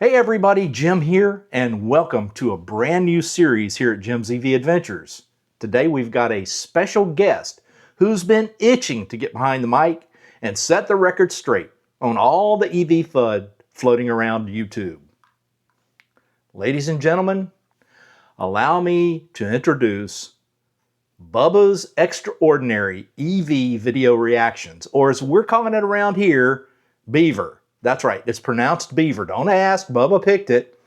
Hey everybody, Jim here, and welcome to a brand new series here at Jim's EV Adventures. Today we've got a special guest who's been itching to get behind the mic and set the record straight on all the EV FUD floating around YouTube. Ladies and gentlemen, allow me to introduce Bubba's Extraordinary EV Video Reactions, or as we're calling it around here, BEEV'VR. That's right, it's pronounced BEEV'VR. Don't ask, Bubba picked it.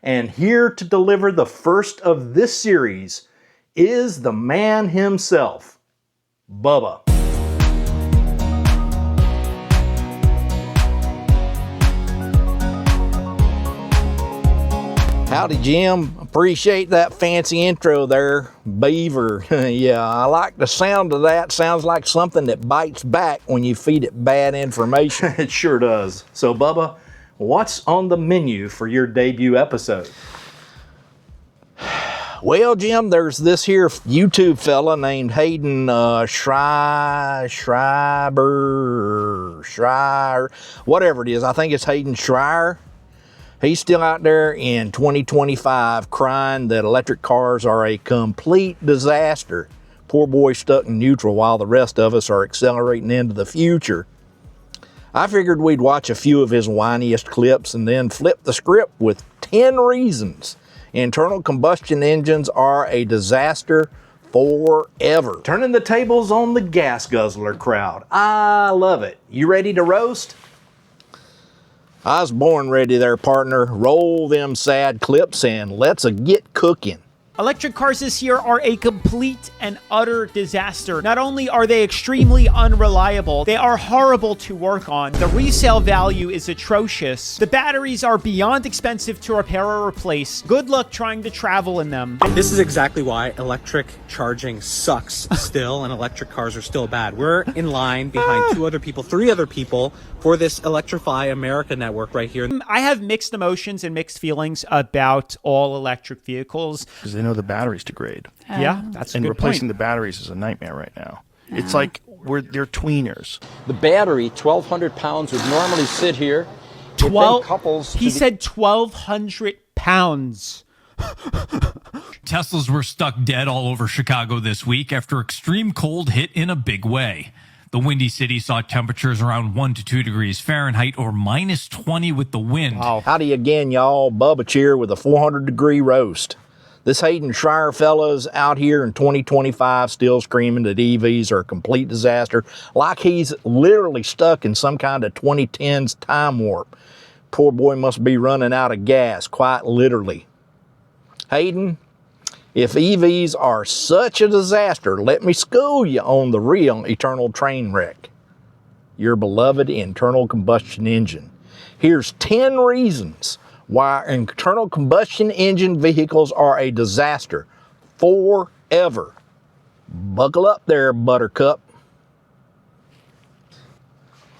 And here to deliver the first of this series is the man himself, Bubba. Howdy, Jim. Appreciate that fancy intro there, BEEV'VR. Yeah, I like the sound of that. Sounds like something that bites back when you feed it bad information. It sure does. So, Bubba, what's on the menu for your debut episode? Well, Jim, there's this here YouTube fella named Hayden Schreiber, whatever it is. I think it's Hayden Schreier. He's still out there in 2025 crying that electric cars are a complete disaster. Poor boy stuck in neutral while the rest of us are accelerating into the future. I figured we'd watch a few of his whiniest clips and then flip the script with 10 reasons internal combustion engines are a disaster forever. Turning the tables on the gas guzzler crowd. I love it. You ready to roast? I was born ready there, partner. Roll them sad clips and let's get cooking. Electric cars this year are a complete and utter disaster. Not only are they extremely unreliable, they are horrible to work on. The resale value is atrocious. The batteries are beyond expensive to repair or replace. Good luck trying to travel in them. This is exactly why electric charging sucks still, and electric cars are still bad. We're in line behind three other people for this Electrify America network right here. I have mixed emotions and mixed feelings about all electric vehicles. Because they know the batteries degrade. Yeah, that's a and good replacing point. the batteries is a nightmare right now. It's like they're tweeners. The battery, 1,200 pounds, would normally sit here. He said 1,200 pounds. Teslas were stuck dead all over Chicago this week after extreme cold hit in a big way. The Windy City saw temperatures around 1 to 2 degrees Fahrenheit or minus 20 with the wind. Oh, howdy again, y'all. Bubba cheer with a 400-degree roast. This Hayden Schreier fella's out here in 2025 still screaming that EVs are a complete disaster, like he's literally stuck in some kind of 2010s time warp. Poor boy must be running out of gas, quite literally. Hayden, if EVs are such a disaster, let me school you on the real eternal train wreck. Your beloved internal combustion engine. Here's 10 reasons why internal combustion engine vehicles are a disaster forever. Buckle up there, Buttercup.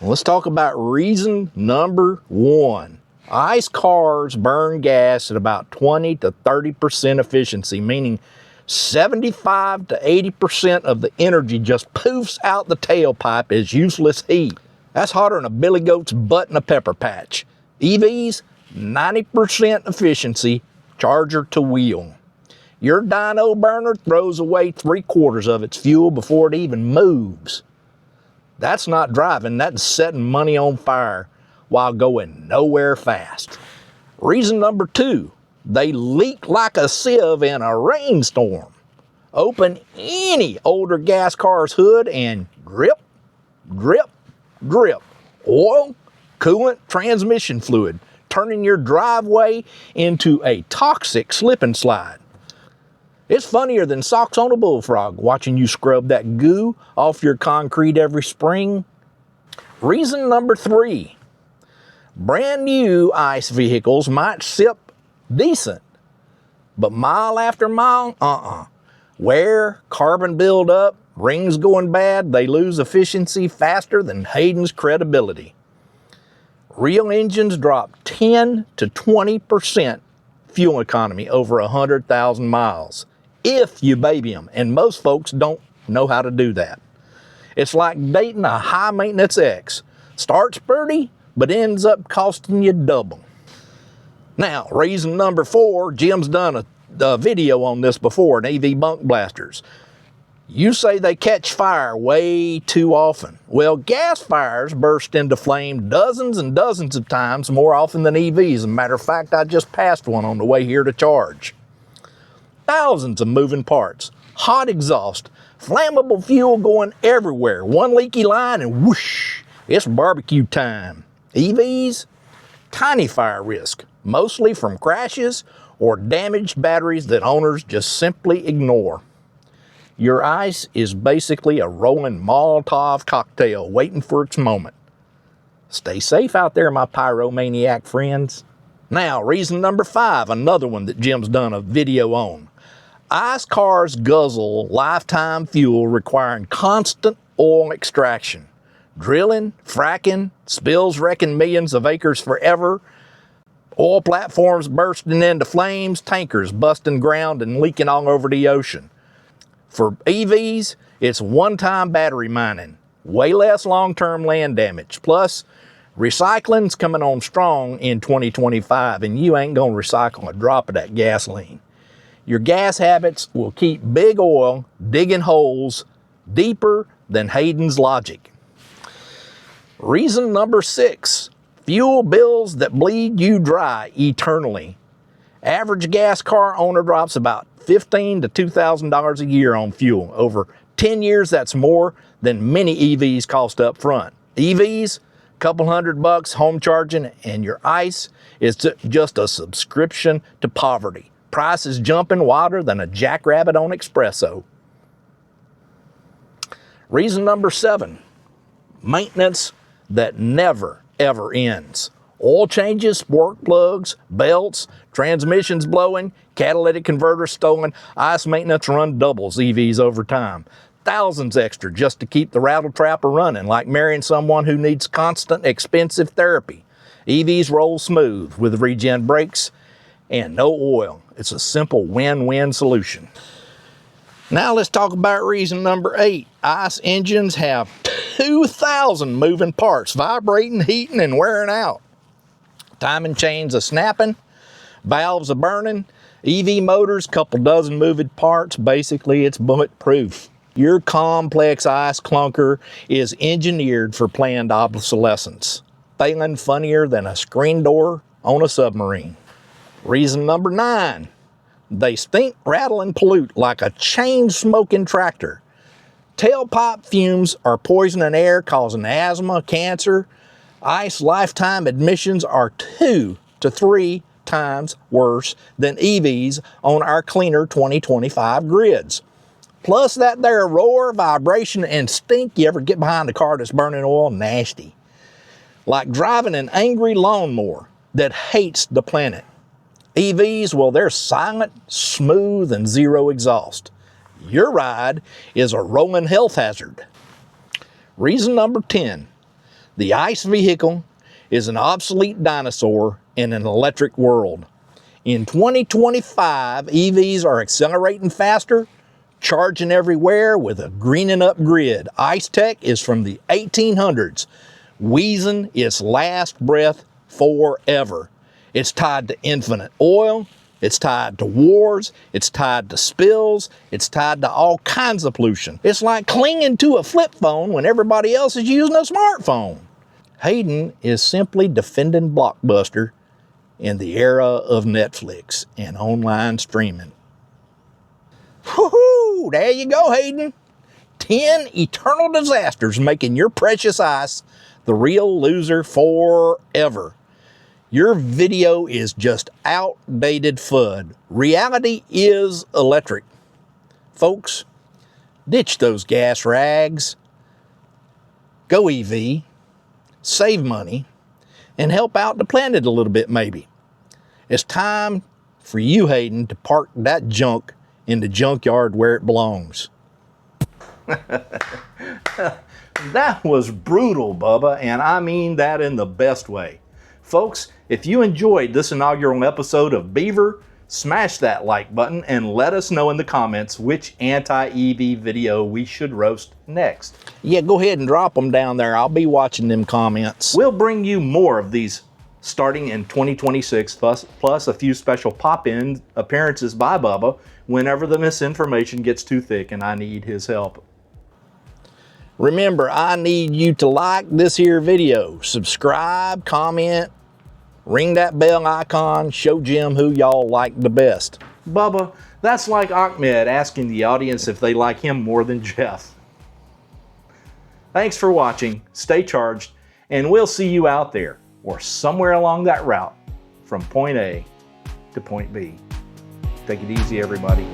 Let's talk about reason number 1. ICE cars burn gas at about 20 to 30% efficiency, meaning 75 to 80% of the energy just poofs out the tailpipe as useless heat. That's hotter than a billy goat's butt in a pepper patch. EVs, 90% efficiency, charger to wheel. Your dyno burner throws away 3/4 of its fuel before it even moves. That's not driving, that's setting money on fire while going nowhere fast. Reason number 2, they leak like a sieve in a rainstorm. Open any older gas car's hood and drip, drip, drip. Oil, coolant, transmission fluid, turning your driveway into a toxic slip and slide. It's funnier than socks on a bullfrog watching you scrub that goo off your concrete every spring. Reason number 3, brand new ICE vehicles might sip decent, but mile after mile, wear, carbon buildup, rings going bad, they lose efficiency faster than Hayden's credibility. Real engines drop 10 to 20% fuel economy over 100,000 miles if you baby them, and most folks don't know how to do that. It's like dating a high-maintenance ex. Starts pretty, but ends up costing you double. Now, reason number 4, Jim's done a video on this before, an EV bunk blasters. You say they catch fire way too often. Well, gas fires burst into flame dozens and dozens of times more often than EVs. As a matter of fact, I just passed one on the way here to charge. Thousands of moving parts, hot exhaust, flammable fuel going everywhere. One leaky line and whoosh, it's barbecue time. EVs, tiny fire risk, mostly from crashes or damaged batteries that owners just simply ignore. Your ice is basically a rolling Molotov cocktail waiting for its moment. Stay safe out there, my pyromaniac friends. Now, reason number 5, another one that Jim's done a video on. Ice cars guzzle lifetime fuel requiring constant oil extraction. Drilling, fracking, spills wrecking millions of acres forever, oil platforms bursting into flames, tankers busting ground and leaking all over the ocean. For EVs, it's one-time battery mining, way less long-term land damage. Plus, recycling's coming on strong in 2025, and you ain't gonna recycle a drop of that gasoline. Your gas habits will keep big oil digging holes deeper than Hayden's logic. Reason number 6, fuel bills that bleed you dry eternally. Average gas car owner drops about $1,500 to $2,000 a year on fuel. Over 10 years, that's more than many EVs cost up front. EVs, couple $100 home charging, and your ice is just a subscription to poverty. Price is jumping wilder than a jackrabbit on espresso. Reason number 7, maintenance that never, ever ends. Oil changes, spark plugs, belts, transmissions blowing, catalytic converters stolen. Ice maintenance run doubles EVs over time. Thousands extra just to keep the rattle trapper running, like marrying someone who needs constant, expensive therapy. EVs roll smooth with regen brakes and no oil. It's a simple win-win solution. Now let's talk about reason number 8. ICE engines have 2,000 moving parts, vibrating, heating, and wearing out. Timing chains are snapping, valves are burning, EV motors, couple dozen moving parts. Basically, it's bulletproof. Your complex ICE clunker is engineered for planned obsolescence, failing funnier than a screen door on a submarine. Reason number 9, they stink, rattle, and pollute like a chain-smoking tractor. Tailpipe fumes are poisoning air, causing asthma, cancer. ICE lifetime emissions are 2 to 3 times worse than EVs on our cleaner 2025 grids. Plus that there roar, vibration, and stink you ever get behind a car that's burning oil, nasty. Like driving an angry lawnmower that hates the planet. EVs, well, they're silent, smooth, and zero exhaust. Your ride is a rolling health hazard. Reason number 10, the ICE vehicle is an obsolete dinosaur in an electric world. In 2025, EVs are accelerating faster, charging everywhere with a greening up grid. ICE tech is from the 1800s, wheezing its last breath forever. It's tied to infinite oil, it's tied to wars, it's tied to spills, it's tied to all kinds of pollution. It's like clinging to a flip phone when everybody else is using a smartphone. Hayden is simply defending Blockbuster in the era of Netflix and online streaming. Woohoo! There you go, Hayden. 10 eternal disasters making your precious ice the real loser forever. Your video is just outdated FUD. Reality is electric. Folks, ditch those gas rags. Go EV, save money, and help out the planet a little bit maybe. It's time for you, Hayden, to park that junk in the junkyard where it belongs. That was brutal, Bubba, and I mean that in the best way. Folks, if you enjoyed this inaugural episode of BEEV'VR, smash that like button and let us know in the comments which anti-EV video we should roast next. Yeah, go ahead and drop them down there. I'll be watching them comments. We'll bring you more of these starting in 2026, plus a few special pop-in appearances by Bubba whenever the misinformation gets too thick and I need his help. Remember, I need you to like this here video, subscribe, comment, ring that bell icon, show Jim who y'all like the best. Bubba, that's like Ahmed asking the audience if they like him more than Jeff. Thanks for watching, stay charged, and we'll see you out there, or somewhere along that route, from point A to point B. Take it easy, everybody.